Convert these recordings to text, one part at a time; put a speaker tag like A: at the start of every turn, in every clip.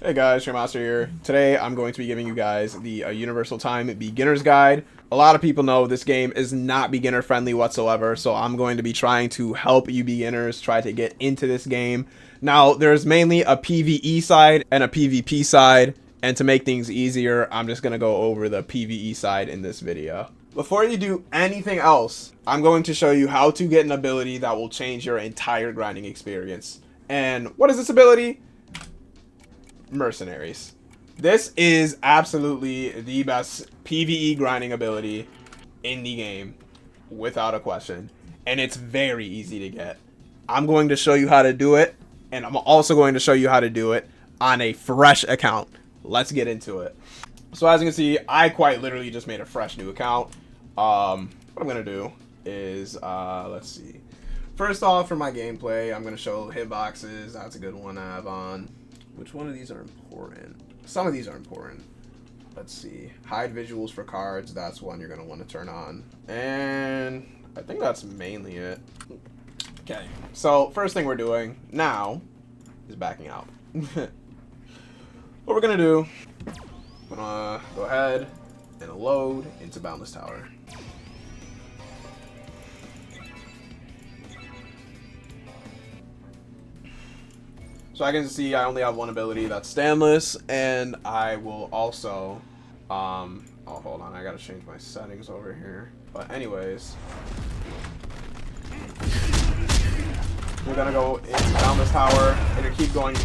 A: Hey guys, Master here. Today I'm going to be giving you guys the Universal Time Beginner's Guide. A lot of people know this game is not beginner friendly whatsoever, so I'm going to be trying to help you beginners try to get into this game. Now, there's mainly a PvE side and a PvP side, and to make things easier, I'm just going to go over the PvE side in this video. Before you do anything else, I'm going to show you how to get an ability that will change your entire grinding experience. And what is this ability? Mercenaries. This is absolutely the best PvE grinding ability in the game, without a question. And it's very easy to get. I'm going to show you how to do it, and I'm also going to show you how to do it on a fresh account. Let's get into it. So as you can see, I quite literally just made a fresh new account. What I'm going to do is, let's see. First off, for my gameplay, I'm going to show hitboxes. That's a good one to have on. Which one of these are important? Some of these are important. Let's see. Hide visuals for cards. That's one you're going to want to turn on. And I think that's mainly it. Okay. So first thing we're doing now is backing out. What we're going to do, I'm going to go ahead and load into Boundless Tower. So I can see I only have one ability, that's standless, and I will also, oh, hold on, I gotta change my settings over here. But anyways, we're gonna go into Boundless Tower, and you keep going to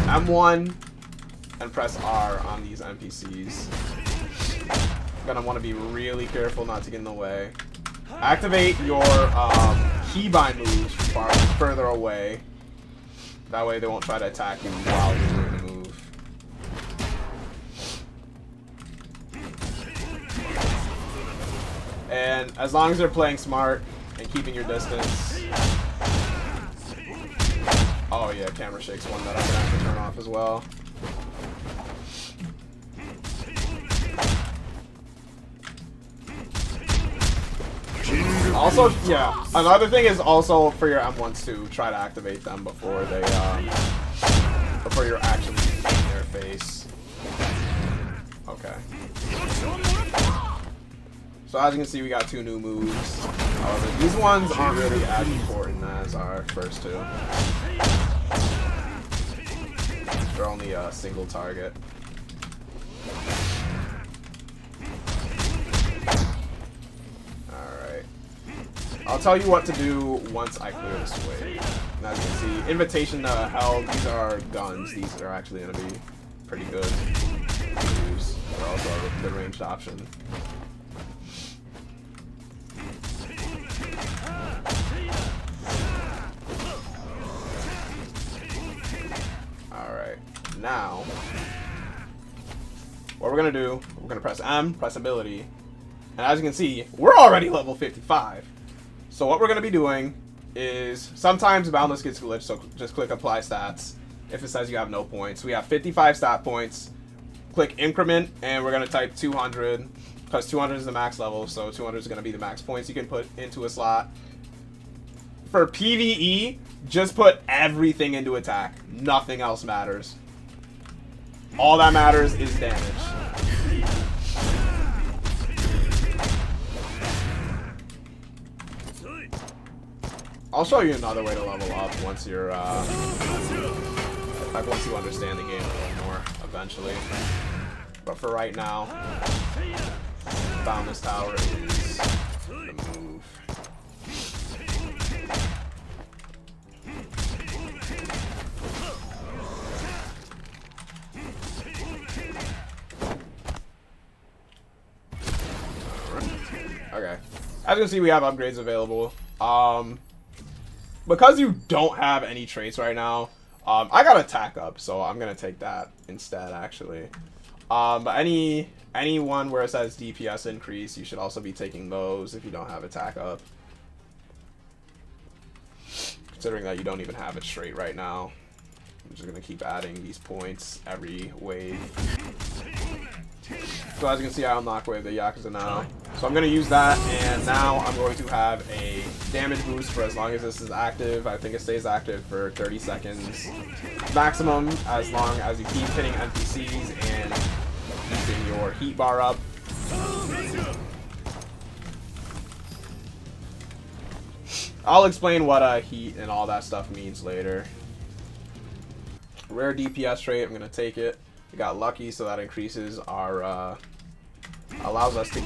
A: M1 and press R on these NPCs. You're gonna want to be really careful not to get in the way. Activate your keybind moves further away. That way they won't try to attack you while you're doing the move. And as long as they're playing smart and keeping your distance. Oh yeah, camera shake's one that I'm gonna have to turn off as well. Also, yeah, another thing is also for your M1s too, try to activate them before they, before you're actually in their face. Okay. So as you can see, we got two new moves. However, these ones aren't really as important as our first two. They're only a single target. I'll tell you what to do once I clear this wave. And as you can see, Invitation to Hell, these are guns. These are actually going to be pretty good to use. They're also a good ranged option. Alright, now, what we're going to do, we're going to press M, press ability. And as you can see, we're already level 55. So what we're going to be doing is, sometimes Boundless gets glitched, so just click Apply Stats if it says you have no points. We have 55 stat points. Click Increment, and we're going to type 200, because 200 is the max level, so 200 is going to be the max points you can put into a slot. For PvE, just put everything into attack. Nothing else matters. All that matters is damage. I'll show you another way to level up once you're, like once you understand the game a little more, eventually. But for right now, Boundless Tower is the move. Okay. As you can see, we have upgrades available. Because you don't have any traits right now, I got attack up, so I'm gonna take that instead, actually. But any one where it says DPS increase, you should also be taking those if you don't have attack up. Considering that you don't even have it straight right now, I'm just gonna keep adding these points every wave. So as you can see, I unlock Wave the Yakuza now. So I'm going to use that, and now I'm going to have a damage boost for as long as this is active. I think it stays active for 30 seconds maximum, as long as you keep hitting NPCs and keeping your heat bar up. I'll explain what heat and all that stuff means later. Rare DPS trait, I'm going to take it. We got lucky, so that increases our, allows us to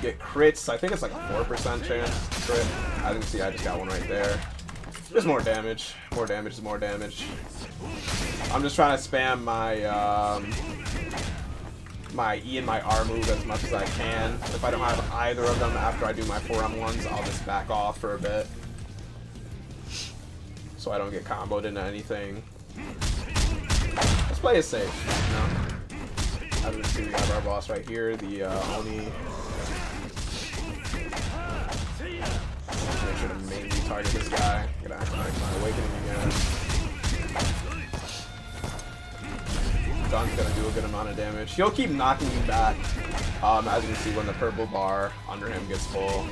A: get crits. I think it's like a 4% chance to crit. As you can see, I just got one right there. Just more damage. More damage is more damage. I'm just trying to spam my, my E and my R move as much as I can. If I don't have either of them after I do my 4M1s, I'll just back off for a bit, so I don't get comboed into anything. Let's play it safe, you know? As you can see, we have our boss right here, the Oni. Make sure to mainly target this guy. Gonna activate my awakening again. Dun's gonna do a good amount of damage. He'll keep knocking you back, as you can see when the purple bar under him gets full.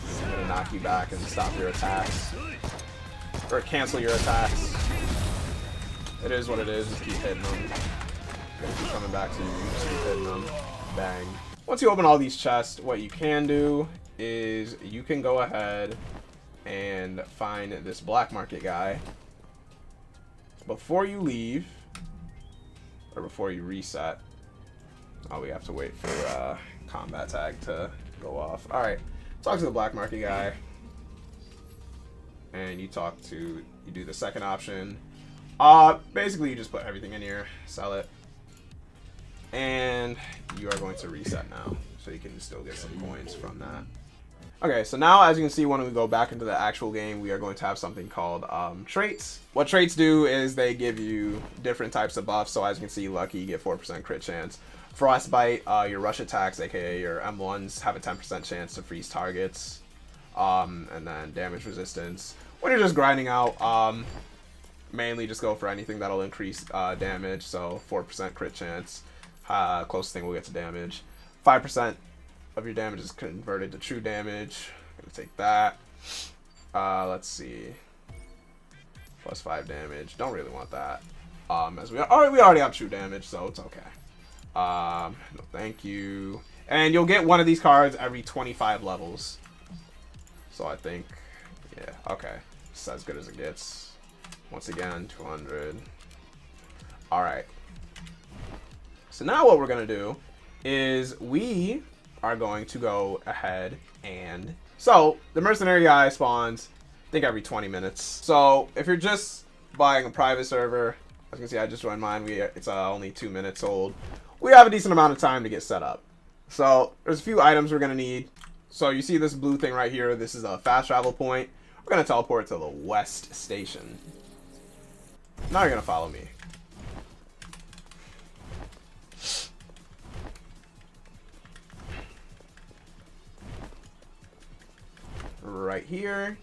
A: He's gonna knock you back and stop your attacks. Or cancel your attacks. It is what it is, just keep hitting them. Gonna keep coming back to you, just keep hitting them. Bang. Once you open all these chests, what you can do is you can go ahead and find this black market guy. Before you leave, or before you reset, oh, we have to wait for combat tag to go off. Alright, talk to the black market guy, and you do the second option. Basically you just put everything in here, sell it, and you are going to reset now, so you can still get some coins from that. Okay, so now as you can see, when we go back into the actual game, we are going to have something called traits. What traits do is they give you different types of buffs. So as you can see, lucky, you get 4% crit chance. Frostbite, your rush attacks, aka your M1s, have a 10% chance to freeze targets. And then damage resistance. When you're just grinding out, mainly just go for anything that'll increase damage. So 4% crit chance, closest thing we'll get to damage. 5% of your damage is converted to true damage. Gonna take that. Let's see. Plus 5 damage. Don't really want that. As we already have true damage, so it's okay. No, thank you. And you'll get one of these cards every 25 levels. So I think, yeah, okay. It's as good as it gets. Once again, 200. All right. So now what we're gonna do is we are going to go ahead and, so the mercenary guy spawns I think every 20 minutes. So if you're just buying a private server, as you can see, I just joined mine, it's only 2 minutes old. We have a decent amount of time to get set up. So there's a few items we're gonna need. So you see this blue thing right here, this is a fast travel point. We're gonna teleport to the west station. Now you're gonna follow me. Right here.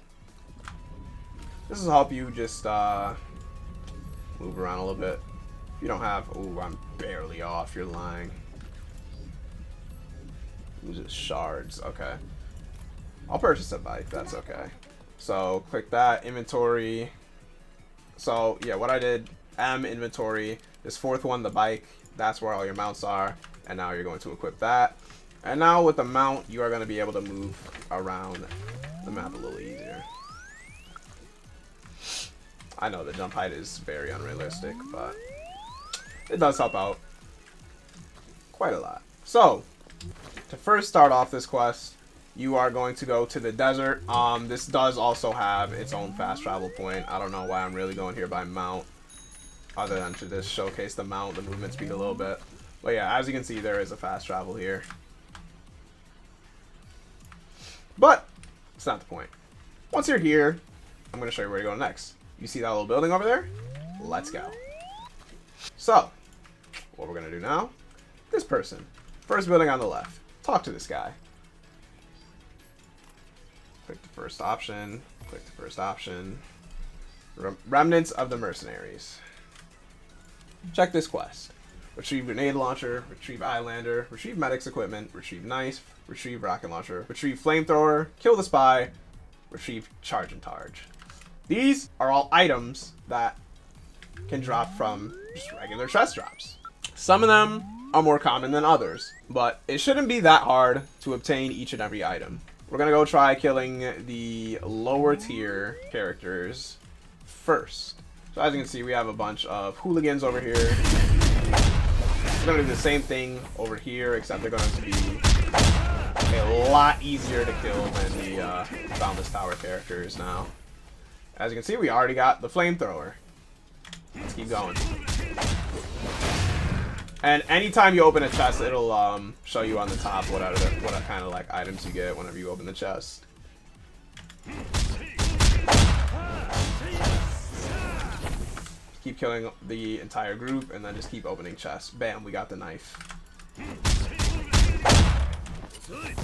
A: This will help you just move around a little bit. If you don't have, ooh, I'm barely off, you're lying. Uses shards, okay. I'll purchase a bike, that's okay. So click that, inventory. So yeah, what I did, M inventory, this fourth one, the bike, that's where all your mounts are. And now you're going to equip that. And now with the mount, you are going to be able to move around the map a little easier. I know the jump height is very unrealistic, but it does help out quite a lot. So, to first start off this quest, you are going to go to the desert. This does also have its own fast travel point. I don't know why I'm really going here by mount, other than to just showcase the mount, the movement speed a little bit. But yeah, as you can see, there is a fast travel here. But it's not the point. Once you're here, I'm going to show you where to go next. You see that little building over there? Let's go. So, what we're going to do now, this person. First building on the left. Talk to this guy. Click the first option. Click the first option. Remnants of the Mercenaries. Check this quest. retrieve grenade launcher, retrieve Islander, retrieve medics equipment, retrieve knife, retrieve rocket launcher, retrieve flamethrower, kill the spy, retrieve charge and targe. These are all items that can drop from just regular chest drops. Some of them are more common than others, but it shouldn't be that hard to obtain each and every item. We're gonna go try killing the lower tier characters first. So as you can see, we have a bunch of hooligans over here. We're gonna do the same thing over here, except they're going to be a lot easier to kill than the boundless tower characters now. As you can see, we already got the flamethrower. Let's keep going. And anytime you open a chest, it'll show you on the top what kind of like items you get whenever you open the chest. Keep killing the entire group and then just keep opening chests. Bam, we got the knife.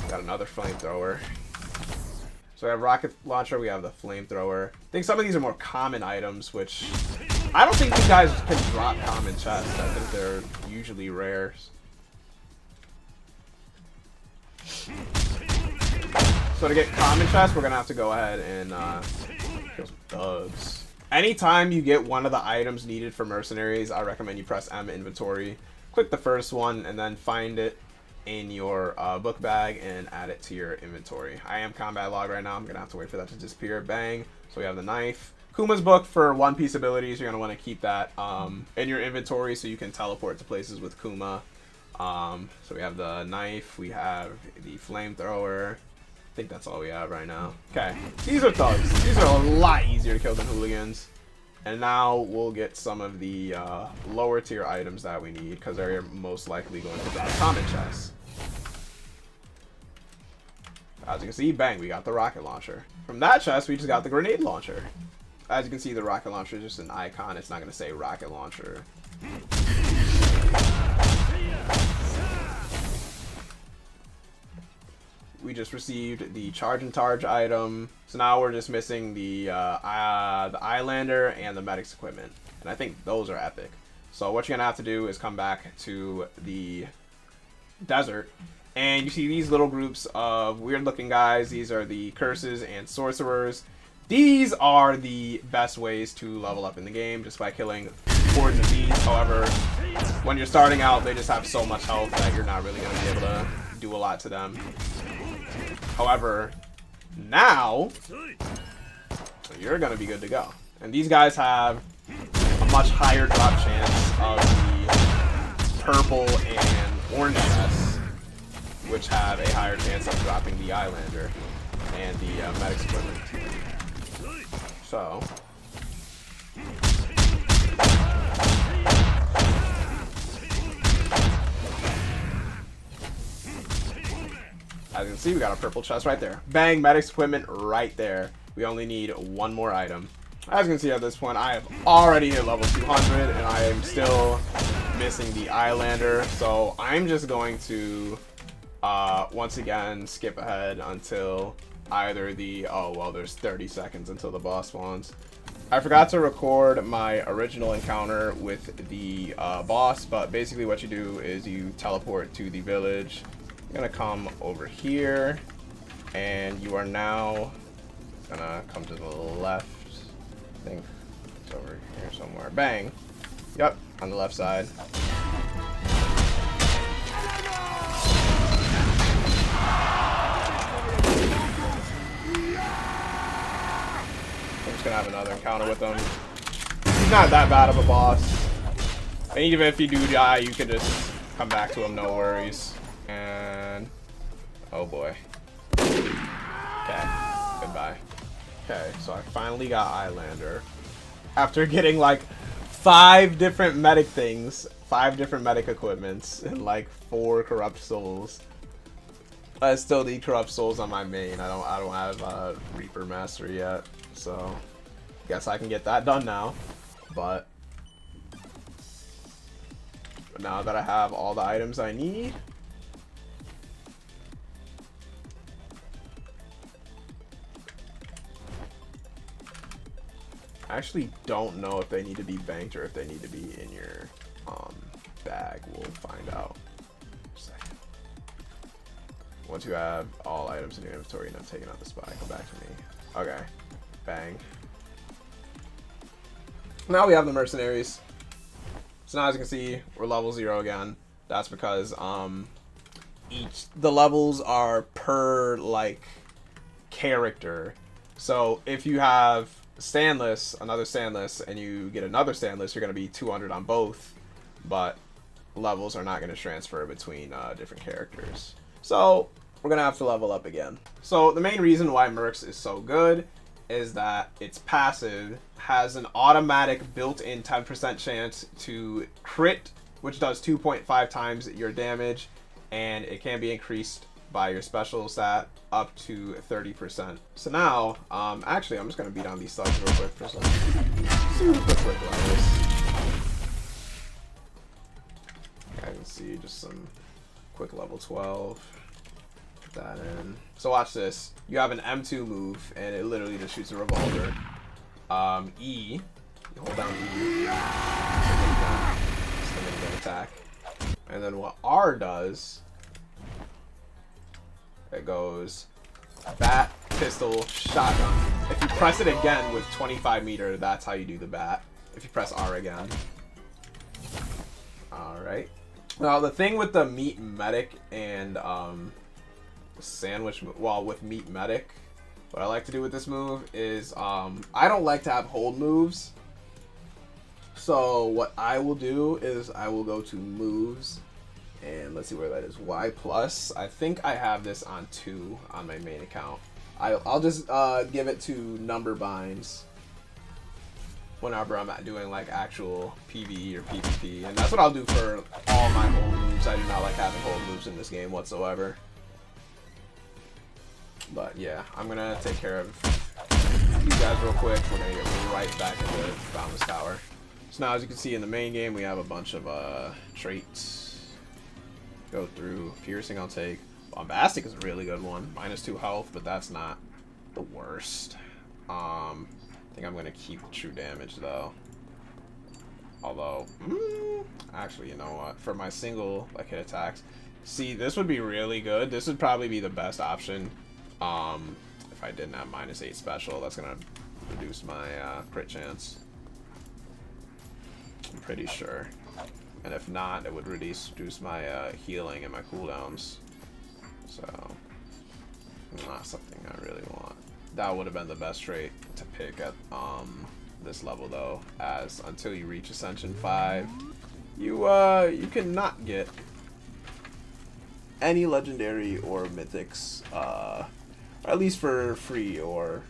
A: Got another flamethrower. So we have rocket launcher, we have the flamethrower. I think some of these are more common items, which I don't think these guys can drop common chests. I think they're usually rare. So to get common chests, we're gonna have to go ahead and kill some thugs. Anytime you get one of the items needed for mercenaries, I recommend you press M inventory, click the first one, and then find it in your book bag and add it to your inventory. I am combat log right now. I'm gonna have to wait for that to disappear. Bang. So we have the knife. Kuma's book for one piece abilities. You're gonna want to keep that in your inventory so you can teleport to places with Kuma. So we have the knife. We have the flamethrower. I think that's all we have right now. Okay, these are thugs. These are a lot easier to kill than hooligans. And now we'll get some of the lower tier items that we need because they're most likely going to drop common chests. As you can see, bang, we got the rocket launcher. From that chest, we just got the grenade launcher. As you can see, the rocket launcher is just an icon. It's not going to say rocket launcher. We just received the charge and targe item. So now we're just missing the Islander and the medics equipment. And I think those are epic. So what you're going to have to do is come back to the desert. And you see these little groups of weird looking guys. These are the curses and sorcerers. These are the best ways to level up in the game, just by killing hordes of these. However, when you're starting out, they just have so much health that you're not really going to be able to do a lot to them. However, now you're going to be good to go. And these guys have a much higher drop chance of the purple and orange chests, which have a higher chance of dropping the Islander and the medics equipment. So, as you can see, we got a purple chest right there. Bang, medics equipment right there. We only need one more item. As you can see at this point, I have already hit level 200 and I am still missing the Islander. So I'm just going to once again skip ahead until either the, oh well, there's 30 seconds until the boss spawns. I forgot to record my original encounter with the boss, but basically what you do is you teleport to the village. You're gonna come over here and you are now gonna come to the left. I think it's over here somewhere. Bang. Yep, on the left side. I'm just gonna have another encounter with him. He's not that bad of a boss. And even if you do die, you can just come back to him, no worries. And oh boy. Okay, goodbye. Okay, so I finally got Islander. After getting like 5 different medic things, 5 different medic equipments, and like 4 corrupt souls. I still need corrupt souls on my main. I don't have Reaper Mastery yet, so guess I can get that done now. But now that I have all the items I need, I actually don't know if they need to be banked or if they need to be in your bag? We'll find out. Once you have all items in your inventory and have taken out the spy, come back to me. Okay. Bang. Now we have the mercenaries. So now as you can see, we're level 0 again. That's because the levels are per like character. So if you have Standless, another Standless, and you get another Standless, you're going to be 200 on both, but levels are not going to transfer between different characters. So we're going to have to level up again. So the main reason why Mercs is so good is that its passive has an automatic built-in 10% chance to crit, which does 2.5 times your damage, and it can be increased by your special stat up to 30%. So now, actually, I'm just gonna beat on these thugs real quick for some super quick levels. I can see just some quick level 12. Put that in. So watch this. You have an M2 move, and it literally just shoots a revolver. E, you hold down E. It's the minigun attack. And then what R does, it goes bat, pistol, shotgun. If you press it again with 25 meter, that's how you do the bat. If you press R again. Alright. Now the thing with the meat medic and sandwich, well, with meat medic, what I like to do with this move is I don't like to have hold moves. So what I will do is I will go to moves, and let's see where that is. Y plus. I think I have this on 2 on my main account. I'll just give it to number binds whenever I'm doing like actual PvE or PvP, and that's what I'll do for all my hold moves. I do not like having hold moves in this game whatsoever. But yeah, I'm gonna take care of these guys real quick. We're gonna get right back into Boundless Tower. So now, as you can see in the main game, we have a bunch of traits. Go through. Piercing I'll take. Bombastic is a really good one. -2 health, but that's not the worst. I think I'm gonna keep true damage though. Although, actually, you know what? For my single like hit attacks, see, this would be really good. This would probably be the best option. If I didn't have -8 special, that's gonna reduce my crit chance. I'm pretty sure. And if not, it would reduce my healing and my cooldowns. So, not something I really want. That would have been the best trait to pick at this level though, as until you reach Ascension 5, you cannot get any legendary or mythics, at least for free or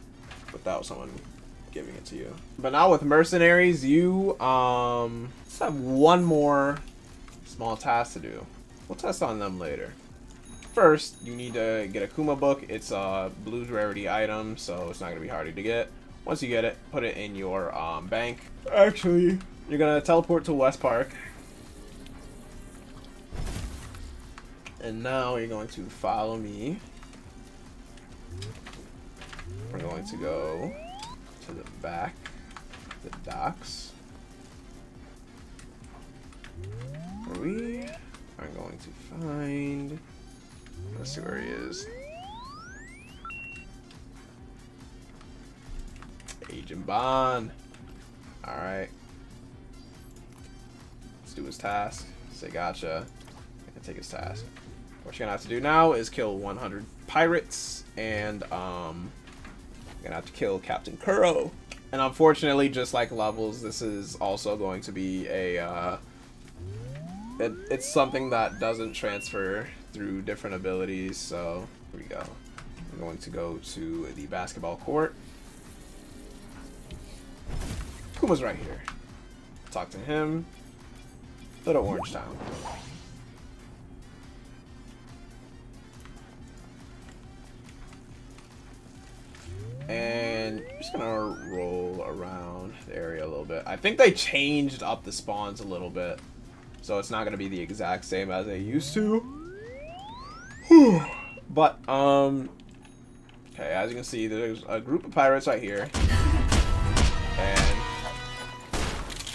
A: without someone giving it to you. But now with mercenaries, you just have one more small task to do. We'll test on them later. First, you need to get a Kuma book. It's a blue rarity item, so it's not gonna be hard to get. Once you get it, put it in your bank. Actually, you're gonna teleport to West Park. And now you're going to follow me. We're going to go to the back, the docks. Where we are going to find, let's see where he is. Agent Bond. Alright. Let's do his task. Say gotcha. And take his task. What you're gonna have to do now is kill 100 pirates, and you're gonna have to kill Captain Kuro. And unfortunately, just like levels, this is also going to be a it's something that doesn't transfer through different abilities. So here we go. I'm going to go to the basketball court. Kuma's right here. Talk to him. Little Orange Town. And I'm just gonna roll around the area a little bit. I think they changed up the spawns a little bit, so it's not gonna be the exact same as they used to. But okay, as you can see, there's a group of pirates right here, and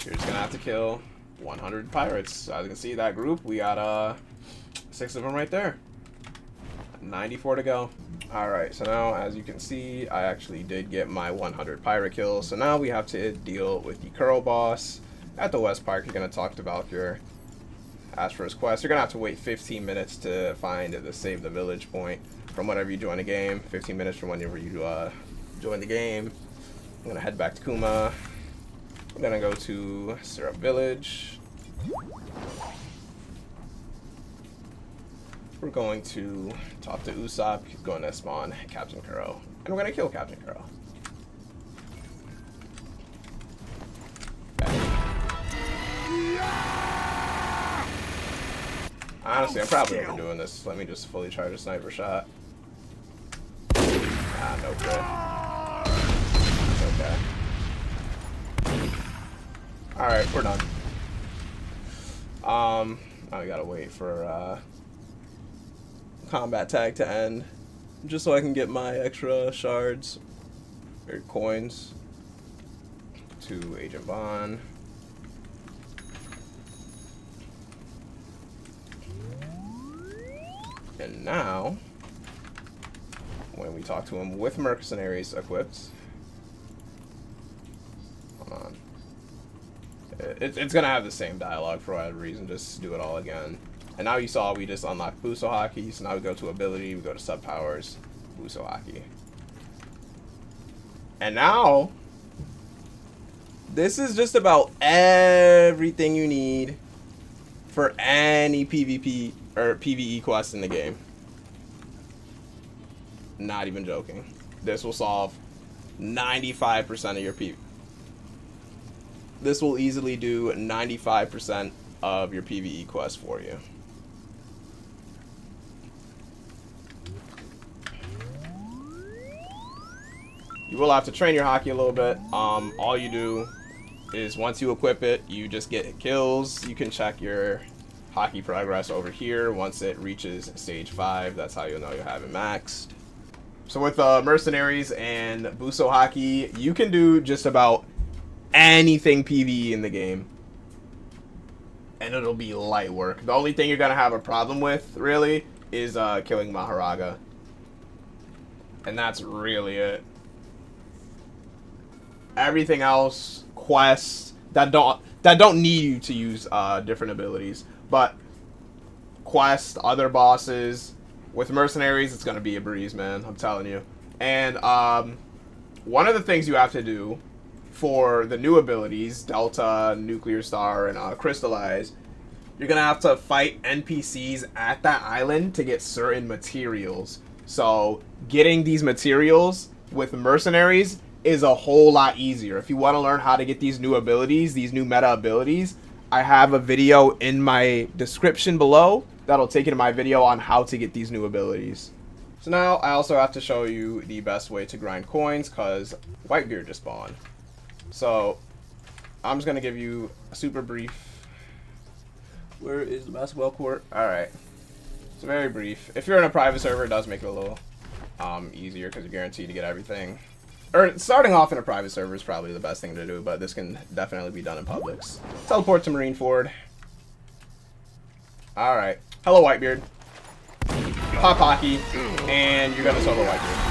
A: you're just gonna have to kill 100 pirates. As you can see, that group, we got 6 of them right there. 94 to go. Alright, so now as you can see, I actually did get my 100 pirate kills. So now we have to deal with the Curl boss. At the West Park, you're going to talk to Valkyr, ask for his quest. You're going to have to wait 15 minutes to find the Save the Village point from whenever you join the game. 15 minutes from whenever you join the game. I'm going to head back to Kuma. I'm going to go to Syrup Village. We're going to talk to Usopp. He's going to spawn Captain Kuro. And we're going to kill Captain Kuro. Honestly, I'm probably overdoing this. Let me just fully charge a sniper shot. Ah, no crit. It's okay. Alright, we're done. Now we gotta wait for combat tag to end, just so I can get my extra shards or coins to Agent Bond. And now, when we talk to him with Mercenaries equipped, hold on, it's gonna have the same dialogue for whatever reason. Just do it all again. And now you saw we just unlocked Buso Haki, so now we go to ability, we go to sub powers, Buso Haki. And now, this is just about everything you need for any PvP or PvE quest in the game. Not even joking. This will solve 95% of your PvE. This will easily do 95% of your PvE quests for you. You will have to train your Haki a little bit. All you do is once you equip it, you just get kills. You can check your Haki progress over here once it reaches stage 5. That's how you'll know you have it maxed. So with Mercenaries and Buso Haki, you can do just about anything PvE in the game, and it'll be light work. The only thing you're gonna have a problem with, really, is killing Maharaga, and that's really it. Everything else, quests that don't need you to use different abilities, but quests, other bosses, with Mercenaries, it's gonna be a breeze, man. I'm telling you. And one of the things you have to do for the new abilities, Delta, Nuclear Star, and Crystallize, you're gonna have to fight NPCs at that island to get certain materials. So getting these materials with Mercenaries is a whole lot easier. If you want to learn how to get these new abilities, these new meta abilities, I have a video in my description below that'll take you to my video on how to get these new abilities. So now I also have to show you the best way to grind coins, because Whitebeard just spawned. So I'm just gonna give you a super brief. Where is the basketball court? Alright. It's very brief. If you're in a private server, it does make it a little easier because you're guaranteed to get everything. Or starting off in a private server is probably the best thing to do, but this can definitely be done in publics. Teleport to Marineford. Alright. Hello, Whitebeard. Pop Haki, and you're gonna solo Whitebeard.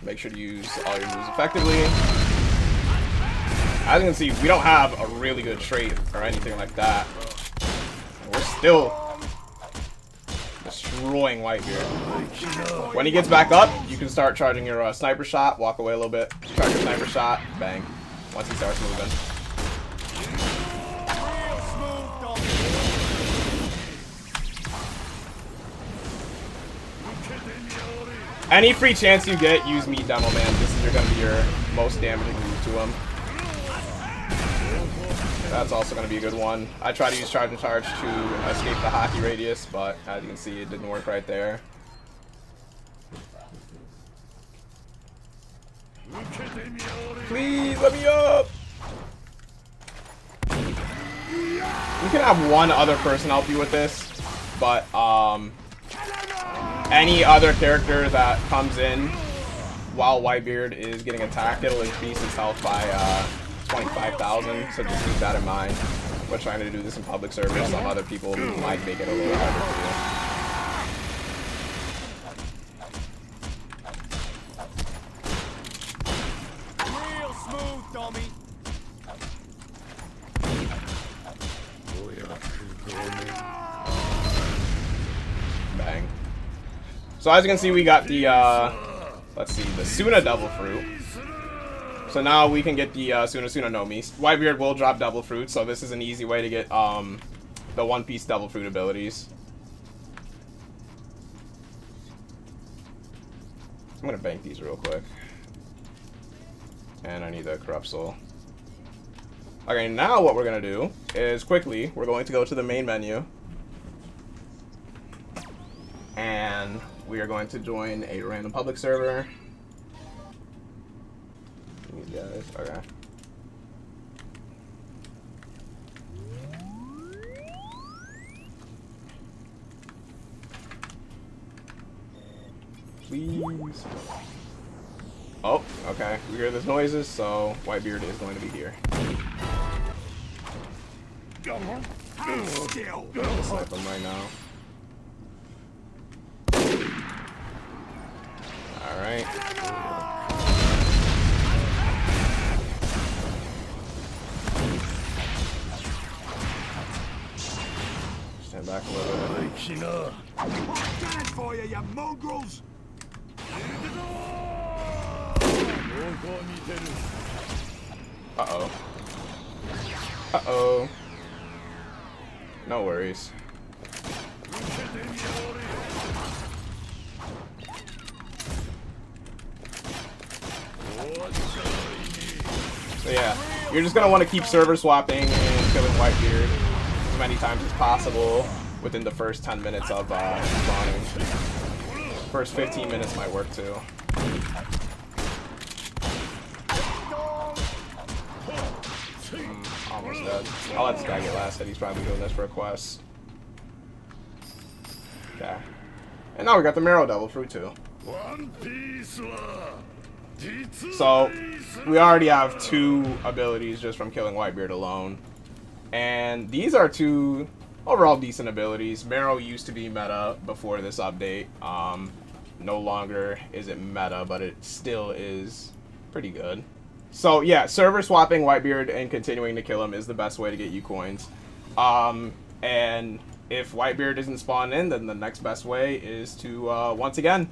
A: Make sure to use all your moves effectively. As you can see, we don't have a really good trait or anything like that. We're still destroying Whitebeard. When he gets back up, you can start charging your sniper shot, walk away a little bit, charge your sniper shot, bang, once he starts moving. Any free chance you get, use Meat Demo Man. This is going to be your most damaging move to him. That's also going to be a good one. I tried to use Charge and Charge to escape the Haki radius, but as you can see, it didn't work right there. Please, let me up! You can have one other person help you with this, but any other character that comes in while Whitebeard is getting attacked, it'll increase his health by 25,000, so just keep that in mind. We're trying to do this in public service. Some other people might make it a little harder to do. Bang. So as you can see, we got the let's see, the Suna Devil Fruit. So now we can get the Suna no Mi. Whitebeard will drop Devil Fruit, so this is an easy way to get the One Piece Devil Fruit abilities. I'm gonna bank these real quick. And I need the Corrupt Soul. Okay, now what we're gonna do is quickly, we're going to go to the main menu. And we are going to join a random public server. These guys, okay. Please. Oh, okay. We hear those noises, so Whitebeard is going to be here. Snipe him right now. Alright. Stand back a little bit.
B: Bad for you, you mongrels!
A: Uh-oh. Uh-oh. No worries. So yeah, you're just going to want to keep server swapping and killing Whitebeard as many times as possible within the first 10 minutes of spawning. First 15 minutes might work too. Almost dead. I'll let this guy get lasted. He's probably doing this for a quest. Okay. And now we got the Marrow Devil Fruit too. So, we already have 2 abilities just from killing Whitebeard alone. And these are 2 overall decent abilities. Marrow used to be meta before this update. No longer is it meta, but it still is pretty good. So yeah, server swapping Whitebeard and continuing to kill him is the best way to get uCoins. And if Whitebeard isn't spawned in, then the next best way is to, once again,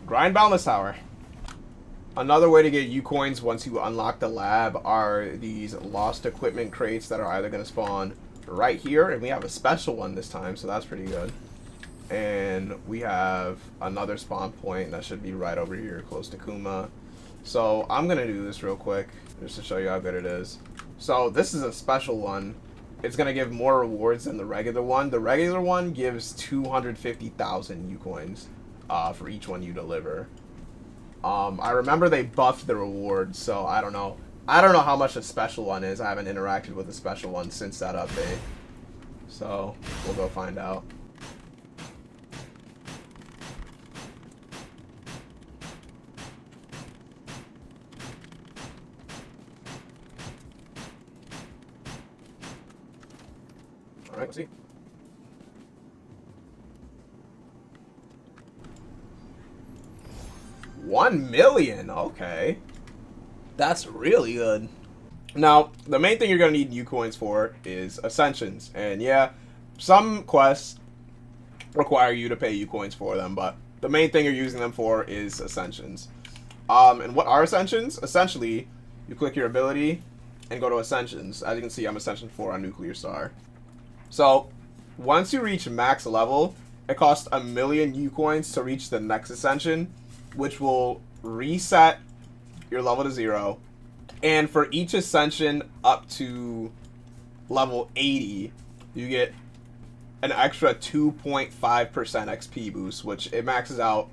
A: grind Boundless Tower. Another way to get uCoins once you unlock the lab are these lost equipment crates that are either going to spawn right here, and we have a special one this time, so that's pretty good. And we have another spawn point that should be right over here close to Kuma. So I'm going to do this real quick just to show you how good it is. So this is a special one. It's going to give more rewards than the regular one. The regular one gives 250,000 uCoins for each one you deliver. I remember they buffed the rewards, so I don't know. I don't know how much the special one is. I haven't interacted with the special one since that update. So we'll go find out. Alright, let's see. $1 million, okay. That's really good. Now, the main thing you're going to need uCoins for is Ascensions. And yeah, some quests require you to pay uCoins for them, but the main thing you're using them for is Ascensions. And what are Ascensions? Essentially, you click your ability and go to Ascensions. As you can see, I'm Ascension 4 on Nuclear Star. So, once you reach max level, it costs 1 million uCoins to reach the next Ascension, which will reset your level to 0. And for each Ascension up to level 80, you get an extra 2.5% XP boost, which it maxes out.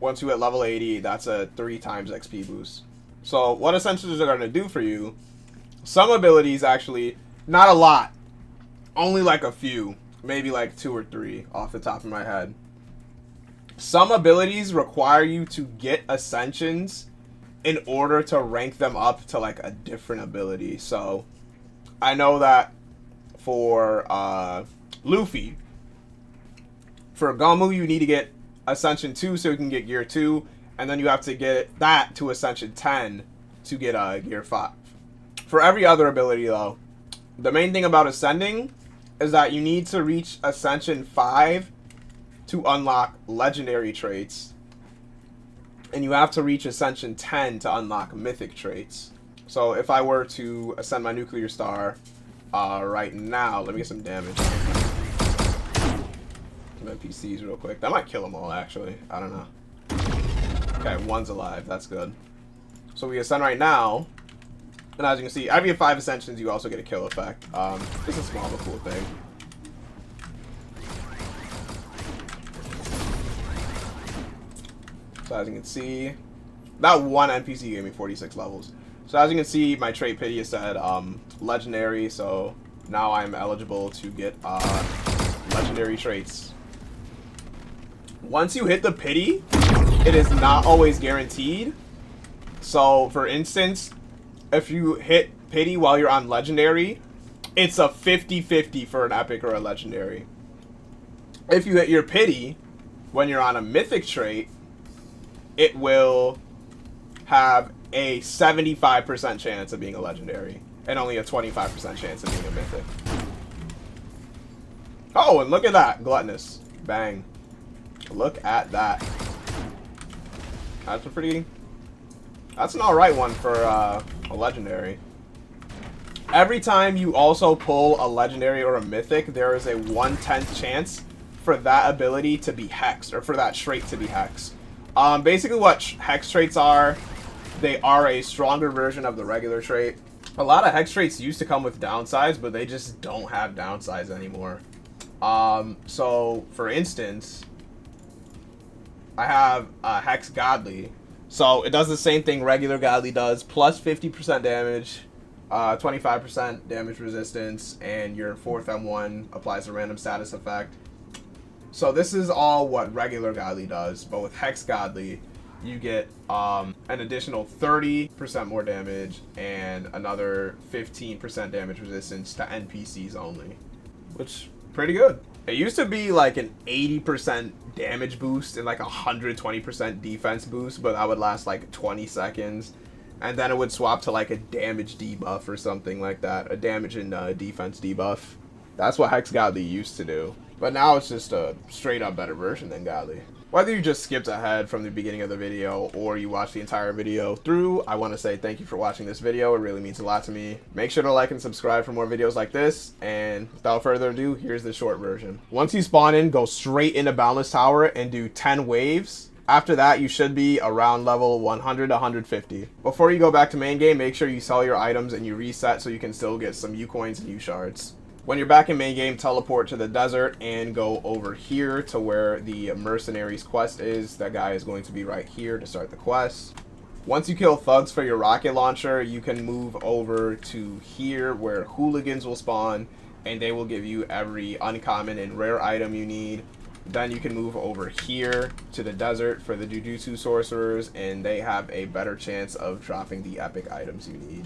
A: Once you hit level 80, that's a 3 times XP boost. So what Ascensions are going to do for you, some abilities actually, not a lot, only like a few, maybe like 2 or 3 off the top of my head. Some abilities require you to get Ascensions in order to rank them up to like a different ability. So I know that for Luffy, for Gomu, you need to get Ascension 2 so you can get Gear 2, and then you have to get that to Ascension 10 to get Gear 5. For every other ability, though, the main thing about Ascending is that you need to reach Ascension 5 to unlock Legendary traits, and you have to reach Ascension 10 to unlock Mythic traits. So if I were to ascend my Nuclear Star right now, let me get some damage. Some NPCs real quick. That might kill them all, actually. I don't know. Okay, one's alive. That's good. So we ascend right now, and as you can see, every 5 ascensions, you also get a kill effect. It's a small but cool thing. So as you can see, that one NPC gave me 46 levels. So as you can see, my trait pity said legendary, so now I'm eligible to get legendary traits. Once you hit the pity, it is not always guaranteed. So for instance, if you hit pity while you're on legendary, it's a 50-50 for an epic or a legendary. If you hit your pity when you're on a mythic trait, it will have a 75% chance of being a legendary and only a 25% chance of being a mythic. Oh, and look at that, gluttonous. Bang. Look at that. That's a pretty... That's an alright one for a legendary. Every time you also pull a legendary or a mythic, there is a 1/10 chance for that ability to be hexed, or for that trait to be hexed. Basically what hex traits are, they are a stronger version of the regular trait. A lot of hex traits used to come with downsides, but they just don't have downsides anymore. So for instance, I have Hex Godly. So it does the same thing regular Godly does, plus 50% damage, 25% damage resistance, and your 4th M1 applies a random status effect. So this is all what regular Godly does, but with Hex Godly, you get an additional 30% more damage and another 15% damage resistance to NPCs only, which pretty good. It used to be like an 80% damage boost and like 120% defense boost, but that would last like 20 seconds. And then it would swap to like a damage debuff or something like that. A damage and defense debuff. That's what Hex Godly used to do. But now it's just a straight up better version than Godly. Whether you just skipped ahead from the beginning of the video or you watched the entire video through, I want to say thank you for watching this video. It really means a lot to me. Make sure to like and subscribe for more videos like this. And without further ado, here's the short version. Once you spawn in, go straight into Boundless Tower and do 10 waves. After that, you should be around level 100 to 150. Before you go back to main game, make sure you sell your items and you reset so you can still get some uCoins and uShards. When you're back in main game, teleport to the desert and go over here to where the Mercenaries quest is. That guy is going to be right here to start the quest. Once you kill thugs for your rocket launcher, you can move over to here where hooligans will spawn, and they will give you every uncommon and rare item you need. Then you can move over here to the desert for the Jujutsu sorcerers, and they have a better chance of dropping the epic items you need.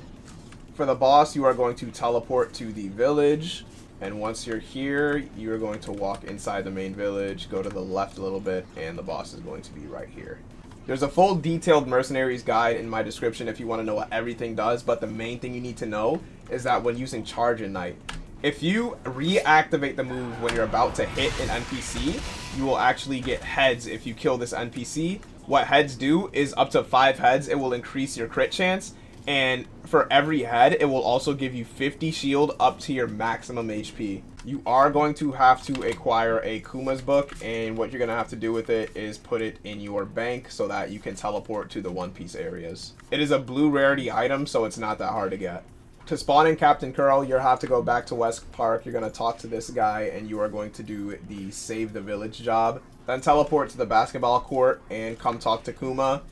A: For the boss, you are going to teleport to the village, and once you're here, you are going to walk inside the main village, go to the left a little bit, and the boss is going to be right here. There's a full detailed Mercenaries guide in my description if you want to know what everything does, but the main thing you need to know is that when using Charge Ignite, if you reactivate the move when you're about to hit an NPC, you will actually get heads if you kill this NPC. What heads do is up to 5 heads, it will increase your crit chance, and for every head, it will also give you 50 shield up to your maximum HP. You are going to have to acquire a Kuma's book, and what you're going to have to do with it is put it in your bank so that you can teleport to the One Piece areas. It is a blue rarity item, so it's not that hard to get. To spawn in Captain Curl, you'll have to go back to West Park. You're going to talk to this guy, and you are going to do the Save the Village job. Then teleport to the basketball court and come talk to Kuma.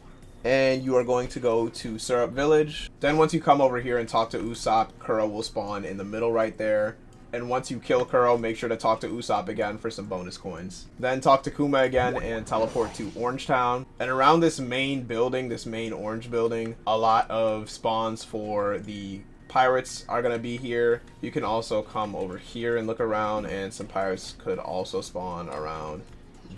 A: And you are going to go to Syrup Village. Then once you come over here and talk to Usopp, Kuro will spawn in the middle right there. And once you kill Kuro, make sure to talk to Usopp again for some bonus coins. Then talk to Kuma again and teleport to Orangetown. And around this main building, this main orange building, a lot of spawns for the pirates are going to be here. You can also come over here and look around, and some pirates could also spawn around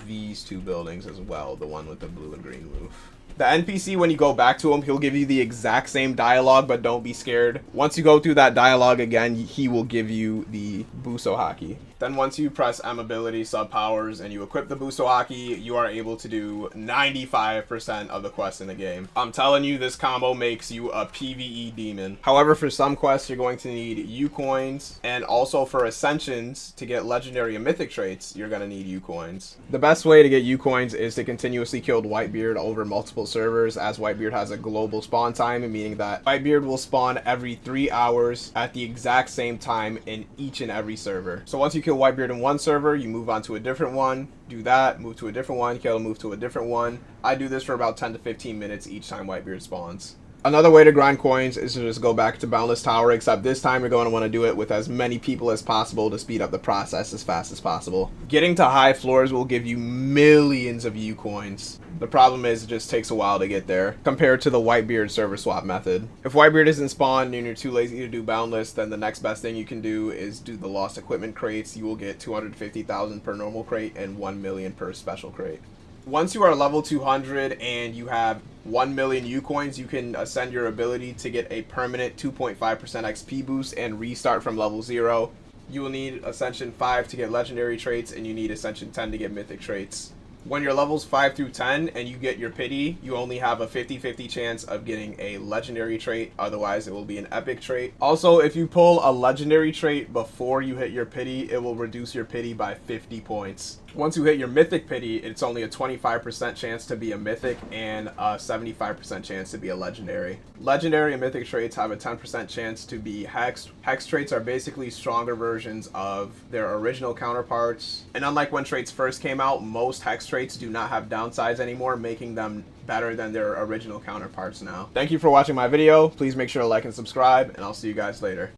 A: these two buildings as well, the one with the blue and green roof. The NPC, when you go back to him, he'll give you the exact same dialogue, but don't be scared. Once you go through that dialogue again, he will give you the Buso Haki. Then once you press M ability sub powers and you equip the Buso Haki, you are able to do 95% of the quests in the game. I'm telling you, this combo makes you a PvE demon. However, for some quests, you're going to need uCoins, and also for Ascensions, to get legendary and mythic traits, you're going to need uCoins. The best way to get uCoins is to continuously kill Whitebeard over multiple servers, as Whitebeard has a global spawn time, meaning that Whitebeard will spawn every 3 hours at the exact same time in each and every server. So once you kill Whitebeard in one server, you move on to a different one, do that, move to a different one, kill, move to a different one. I do this for about 10 to 15 minutes each time Whitebeard spawns. Another way to grind coins is to just go back to Boundless Tower, except this time you're going to want to do it with as many people as possible to speed up the process as fast as possible. Getting to high floors will give you millions of uCoins. The problem is it just takes a while to get there, compared to the Whitebeard server swap method. If Whitebeard isn't spawned and you're too lazy to do Boundless, then the next best thing you can do is do the Lost Equipment crates. You will get 250,000 per normal crate and 1 million per special crate. Once you are level 200 and you have 1 million uCoins, you can ascend your ability to get a permanent 2.5% XP boost and restart from level 0. You will need Ascension 5 to get legendary traits, and you need Ascension 10 to get mythic traits. When you're levels 5 through 10 and you get your pity, you only have a 50-50 chance of getting a legendary trait, otherwise it will be an epic trait. Also, if you pull a legendary trait before you hit your pity, it will reduce your pity by 50 points. Once you hit your mythic pity, it's only a 25% chance to be a mythic and a 75% chance to be a legendary. Legendary and mythic traits have a 10% chance to be hexed. Hex traits are basically stronger versions of their original counterparts. And unlike when traits first came out, most hex traits do not have downsides anymore, making them better than their original counterparts now. Thank you for watching my video. Please make sure to like and subscribe, and I'll see you guys later.